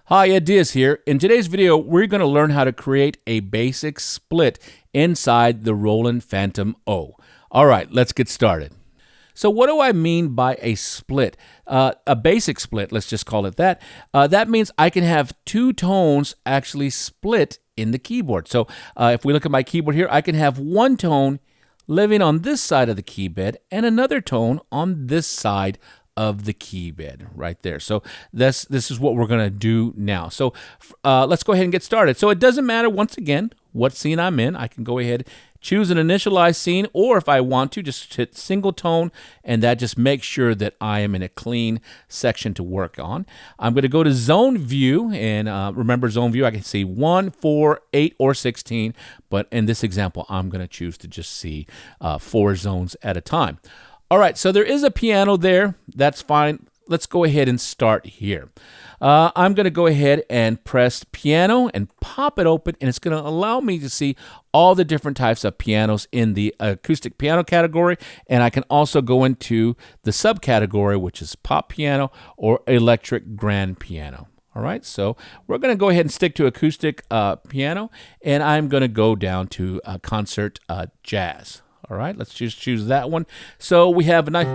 Hi, Ed Diaz here. In today's video, we're going to learn how to create a basic split inside the Roland FANTOM-0. All right, let's get started. So what do I mean by a split? A basic split, let's just call it that. That means I can have two tones actually split in the keyboard. So if we look at my keyboard here, I can have one tone living on this side of the key bed and another tone on this side of the key bed right there. So this is what we're going to do now. So let's go ahead and get started. So it doesn't matter, once again, what scene I'm in. I can go ahead, choose an initialized scene, or if I want to, just hit single tone, and that just makes sure that I am in a clean section to work on. I'm going to go to zone view, and remember zone view, I can see 1, 4, 8, or 16, but in this example, I'm going to choose to just see 4 zones at a time. All right, so there is a piano there. That's fine. Let's go ahead and start here. I'm going to go ahead and press piano and pop it open, and it's going to allow me to see all the different types of pianos in the acoustic piano category, and I can also go into the subcategory, which is pop piano or electric grand piano. All right, so we're going to go ahead and stick to acoustic piano, and I'm going to go down to concert jazz. All right, let's just choose that one. So we have a nice...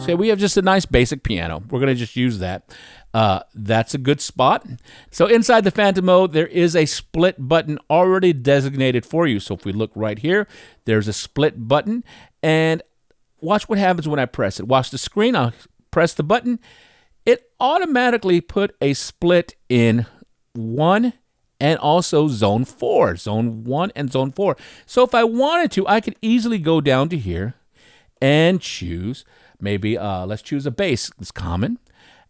Okay, we have just a nice basic piano. We're going to just use that. That's a good spot. So inside the FANTOM-0, there is a split button already designated for you. So if we look right here, there's a split button. And watch what happens when I press it. Watch the screen. I'll press the button. It automatically put a split in 1 and also zone 4, zone 1 and zone 4. So if I wanted to, I could easily go down to here and choose, maybe let's choose a bass. It's common,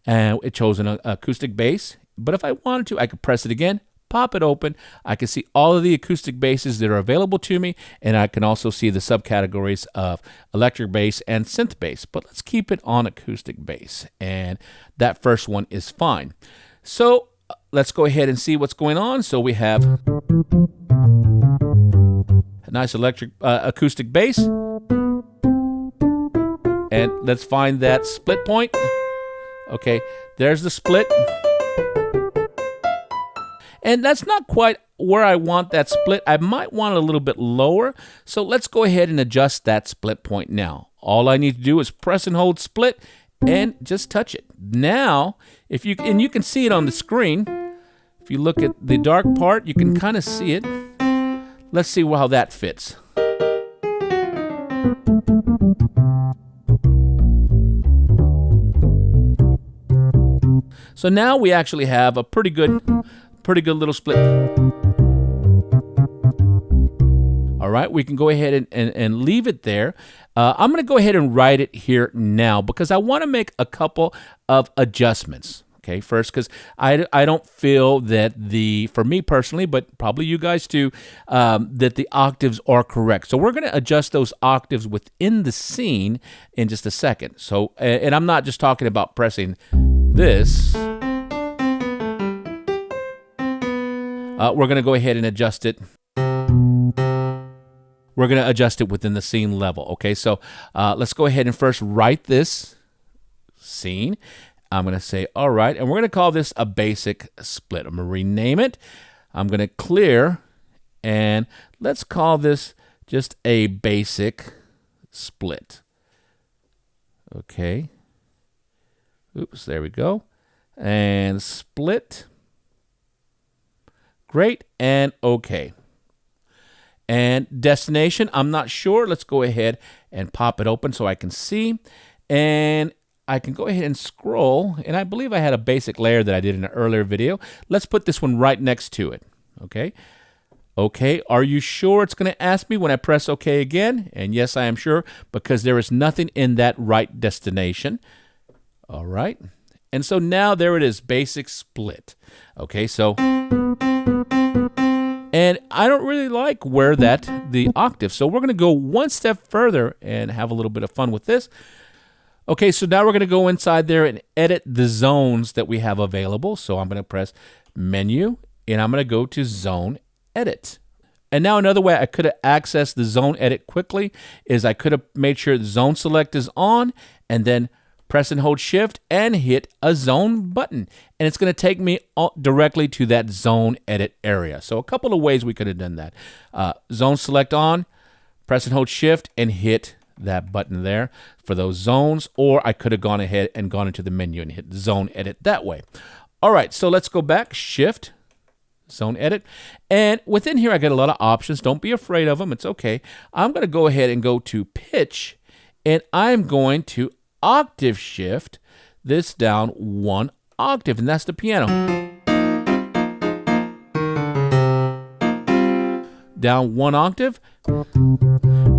and it chose an acoustic bass. But if I wanted to, I could press it again, pop it open. I can see all of the acoustic basses that are available to me, and I can also see the subcategories of electric bass and synth bass. But let's keep it on acoustic bass, and that first one is fine. So let's go ahead and see what's going on. So we have a nice electric acoustic bass. And let's find that split point. Okay, there's the split. And that's not quite where I want that split. I might want it a little bit lower. So let's go ahead and adjust that split point now. All I need to do is press and hold split and just touch it. Now, if you can see it on the screen. If you look at the dark part, you can kind of see it. Let's see how that fits. So now we actually have a pretty good little split. All right, we can go ahead and leave it there. I'm going to go ahead and write it here now because I want to make a couple of adjustments. Okay, first, because I don't feel that for me personally, but probably you guys too, that the octaves are correct. So we're going to adjust those octaves within the scene in just a second. So, and I'm not just talking about pressing this. We're going to go ahead and adjust it. We're going to adjust it within the scene level. Okay, so let's go ahead and first write this scene. I'm going to say, all right, and we're going to call this a basic split. I'm going to rename it. I'm going to clear, and let's call this just a basic split. Okay. Oops, there we go. And split. Great, and okay. And destination, I'm not sure. Let's go ahead and pop it open so I can see. And I can go ahead and scroll, and I believe I had a basic layer that I did in an earlier video. Let's put this one right next to it, okay? Okay, are you sure it's going to ask me when I press OK again? And yes, I am sure, because there is nothing in that right destination. All right, and so now there it is, basic split. Okay, so, and I don't really like where the octave, so we're going to go one step further and have a little bit of fun with this. Okay, so now we're going to go inside there and edit the zones that we have available. So I'm going to press Menu, and I'm going to go to Zone Edit. And now another way I could have accessed the Zone Edit quickly is I could have made sure the Zone Select is on, and then press and hold shift and hit a zone button. And it's going to take me directly to that zone edit area. So a couple of ways we could have done that. Zone select on, press and hold shift and hit that button there for those zones, or I could have gone ahead and gone into the menu and hit zone edit that way. All right, so let's go back, shift, zone edit. And within here, I get a lot of options. Don't be afraid of them. It's okay. I'm going to go ahead and go to pitch, and I'm going to octave shift this down 1 octave, and that's the piano. Down 1 octave.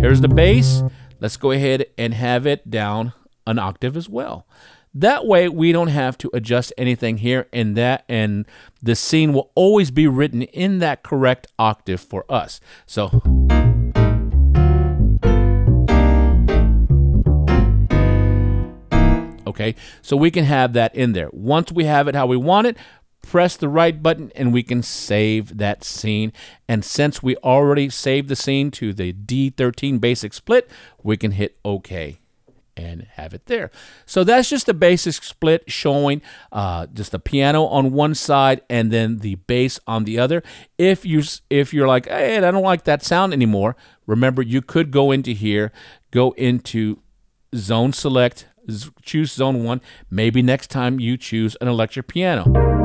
Here's the bass. Let's go ahead and have it down an octave as well. That way, we don't have to adjust anything here, and the scene will always be written in that correct octave for us. So, okay, so we can have that in there. Once we have it how we want it, press the right button and we can save that scene. And since we already saved the scene to the D13 basic split, we can hit OK and have it there. So that's just the basic split showing just the piano on one side and then the bass on the other. If you're like, hey, I don't like that sound anymore, remember you could go into here, go into zone select, choose zone 1. Maybe next time you choose an electric piano.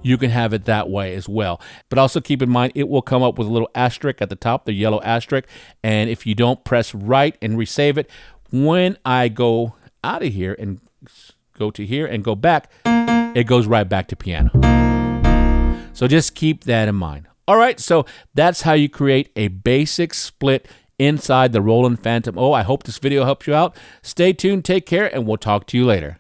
You can have it that way as well. But also keep in mind, it will come up with a little asterisk at the top, the yellow asterisk. And if you don't press right and resave it, when I go out of here and go to here and go back, it goes right back to piano. So just keep that in mind. All right, so that's how you create a basic split inside the Roland FANTOM-0. I hope this video helps you out. Stay tuned, take care, and we'll talk to you later.